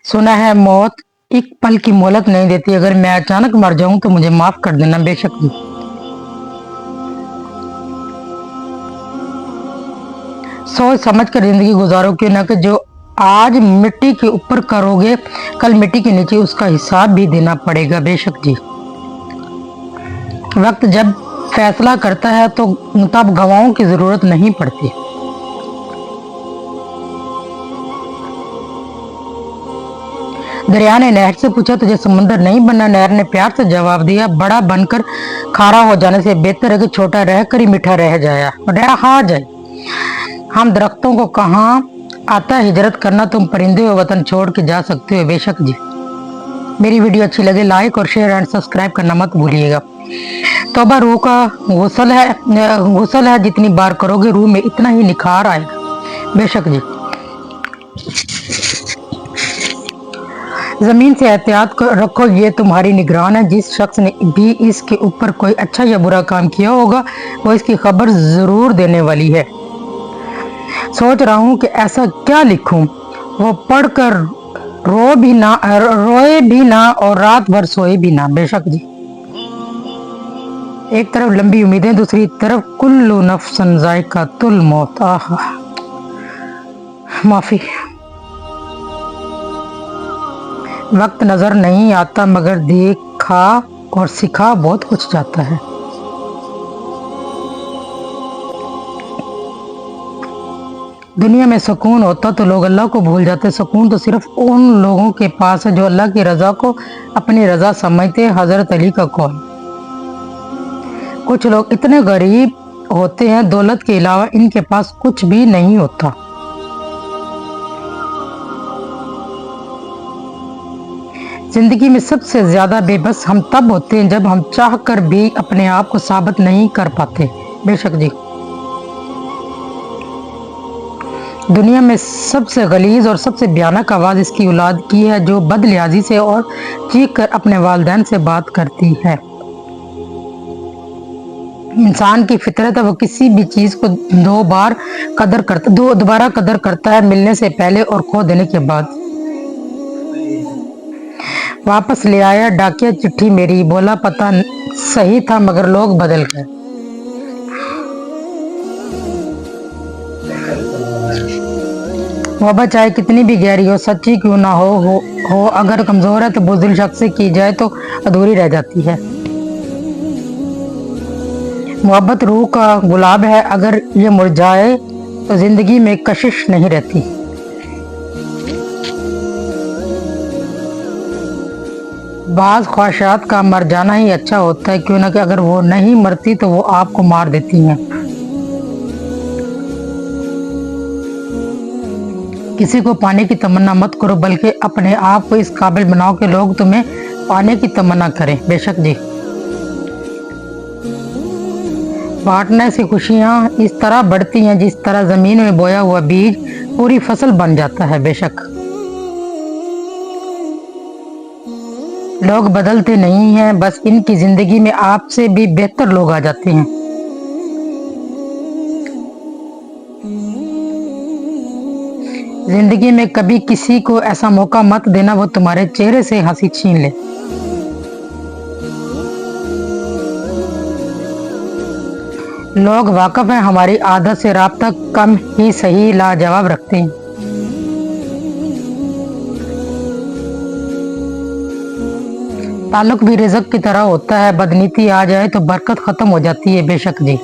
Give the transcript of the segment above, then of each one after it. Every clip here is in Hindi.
सुना है मौत एक पल की मोहलत नहीं देती। अगर मैं अचानक मर जाऊं तो मुझे माफ कर देना। बेशक जी। सोच समझ कर जिंदगी गुजारो, क्यों ना कि जो आज मिट्टी के ऊपर करोगे कल मिट्टी के नीचे उसका हिसाब भी देना पड़ेगा। बेशक जी। वक्त जब फैसला करता है तो तब गवाहों की जरूरत नहीं पड़ती। दरिया ने नहर से पूछा तुझे समुंदर नहीं बनना। नहर ने प्यार से जवाब दिया बड़ा बनकर खारा हो जाने से बेहतर है कि छोटा रहकर ही मीठा रह जाए। हम दरख्तों को कहाँ आता हिजरत करना, तुम परिंदे हो वतन छोड़ के जा सकते हो। बेशक जी। मेरी वीडियो अच्छी लगे लाइक और शेयर एंड सब्सक्राइब करना मत भूलिएगा। तौबा रूह का गुसल है, जितनी बार करोगे रूह में इतना ही निखार आएगा। बेशक जी। जमीन से एहतियात रखो, ये तुम्हारी निगरान है। जिस शख्स ने भी इसके ऊपर कोई अच्छा या बुरा काम किया होगा वो इसकी खबर जरूर देने वाली है। सोच रहा हूँ कि ऐसा क्या लिखूं वो पढ़कर रोए भी ना और रात भर सोए भी ना। बेशक जी। एक तरफ लंबी उम्मीदें, दूसरी तरफ कुल्लू नफ्सन जायकातुल मौत। आहा, माफी। वक्त नजर नहीं आता मगर देखा और सिखा बहुत कुछ जाता है। दुनिया में सुकून होता तो लोग अल्लाह को भूल जाते। सुकून तो सिर्फ उन लोगों के पास है जो अल्लाह की रजा को अपनी रजा समझते। हजरत अली का कौल। कुछ लोग इतने गरीब होते हैं दौलत के अलावा इनके पास कुछ भी नहीं होता। जिंदगी में सबसे ज्यादा बेबस हम तब होते हैं जब हम चाह कर भी अपने आप को साबित नहीं कर पाते। बेशक जी। दुनिया में सबसे गलीज और सबसे भयानक आवाज इसकी औलाद की है जो बदलियाजी से और चीख कर अपने वालिदैन से बात करती है। इंसान की फितरत है वो किसी भी चीज को दोबारा कदर करता है, मिलने से पहले और खो देने के बाद। वापस ले आया डाकिया चिट्ठी मेरी, बोला पता सही था मगर लोग बदल गए। मोहब्बत चाहे कितनी भी गहरी हो, सच्ची क्यों ना हो अगर कमजोर है तो बुज़दिल शख्स से की जाए तो अधूरी रह जाती है। मोहब्बत रूह का गुलाब है, अगर ये मुरझाए तो जिंदगी में कशिश नहीं रहती। बाज ख्वाहिशात का मर जाना ही अच्छा होता है, क्यों ना कि अगर वो नहीं मरती तो वो आपको मार देती हैं। किसी को पाने की तमन्ना मत करो बल्कि अपने आप को इस काबिल बनाओ कि लोग तुम्हें पाने की तमन्ना करें। बेशक जी। बांटने से खुशियां इस तरह बढ़ती हैं जिस तरह जमीन में बोया हुआ बीज पूरी फसल बन जाता है। बेशक लोग बदलते नहीं हैं, बस इनकी जिंदगी में आपसे भी बेहतर लोग आ जाते हैं। जिंदगी में कभी किसी को ऐसा मौका मत देना वो तुम्हारे चेहरे से हंसी छीन ले। लोग वाकिफ हैं हमारी आदत से राब्ता कम ही सही लाजवाब रखते हैं। ताल्लुक भी रिज़्क की तरह होता है, बदनीति आ जाए तो बरकत खत्म हो जाती है। बेशक जी।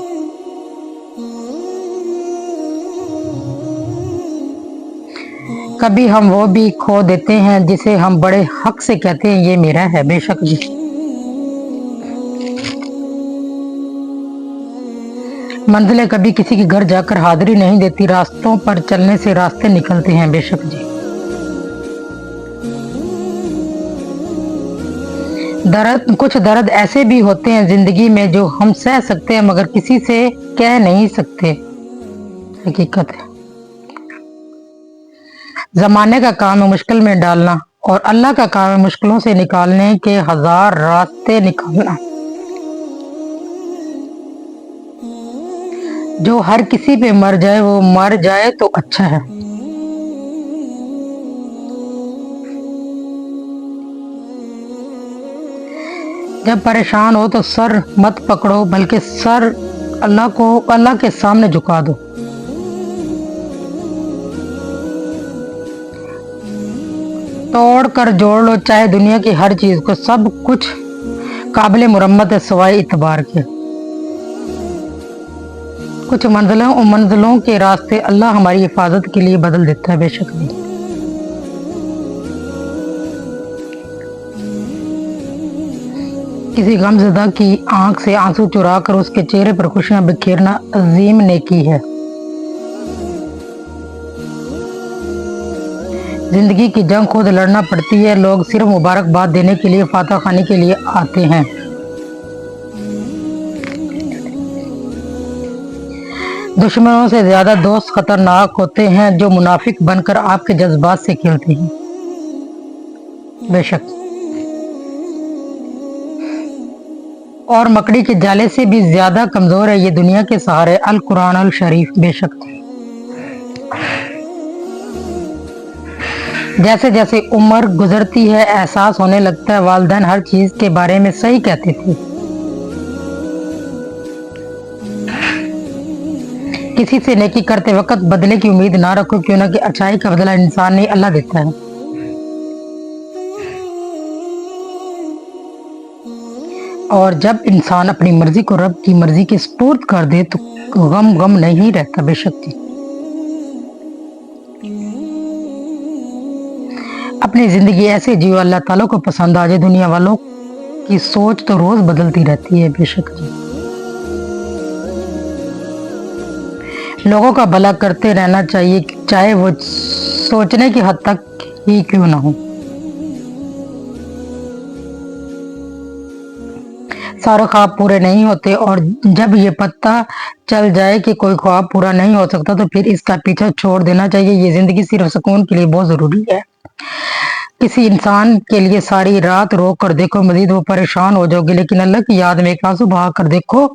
कभी हम वो भी खो देते हैं जिसे हम बड़े हक से कहते हैं ये मेरा है। बेशक जी। मंजिलें कभी किसी के घर जाकर हाजिरी नहीं देती, रास्तों पर चलने से रास्ते निकलते हैं। बेशक जी। कुछ दर्द ऐसे भी होते हैं जिंदगी में जो हम सह सकते हैं मगर किसी से कह नहीं सकते। हकीकत है। जमाने का काम है मुश्किल में डालना और अल्लाह का काम है मुश्किलों से निकालने के हजार रास्ते निकालना। जो हर किसी पे मर जाए वो मर जाए तो अच्छा है। जब परेशान हो तो सर मत पकड़ो, बल्कि सर अल्लाह के सामने झुका दो। तोड़ कर जोड़ लो चाहे दुनिया की हर चीज को, सब कुछ काबिल मुरम्मत है सवाए इतबार के। कुछ मंजिलों के रास्ते अल्लाह हमारी हिफाजत के लिए बदल देता है, बेशक नहीं। किसी गमज़दा की आंख से आंसू चुरा कर उसके चेहरे पर खुशियां बिखेरना अजीम नेकी है। जिंदगी की जंग खुद लड़ना पड़ती है। लोग सिर्फ मुबारकबाद देने के लिए, फातह खाने के लिए आते हैं। दुश्मनों से ज्यादा दोस्त खतरनाक होते हैं, जो मुनाफिक बनकर आपके जज्बात से खेलते हैं, बेशक। और मकड़ी के जाले से भी ज्यादा कमजोर है ये दुनिया के सहारे अल कुरान अल शरीफ, बेशक। जैसे जैसे उम्र गुजरती है एहसास होने लगता है वालिदैन हर चीज के बारे में सही कहते थे। किसी से नेकी करते वक्त बदले की उम्मीद ना रखो, क्यों ना कि अच्छाई का बदला इंसान नहीं अल्लाह देता है। और जब इंसान अपनी मर्जी को रब की मर्जी के सुपुर्द कर दे तो गम नहीं रहता, बेशक जी। अपनी जिंदगी ऐसे जियो अल्लाह ताला को पसंद आ जाए। दुनिया वालों की सोच तो रोज बदलती रहती है, बेशक जी। लोगों का भला करते रहना चाहिए, चाहे वो सोचने की हद तक ही क्यों ना हो। सारे ख्वाब पूरे नहीं होते, और जब ये पता चल जाए कि कोई ख्वाब पूरा नहीं हो सकता तो फिर इसका पीछा छोड़ देना चाहिए। ये जिंदगी सिर्फ सुकून के लिए बहुत जरूरी है। किसी इंसान के लिए सारी रात रो कर देखो, मजीद वो परेशान हो जाओगे, लेकिन अल्लाह की याद में एक आंसू बहा कर देखो,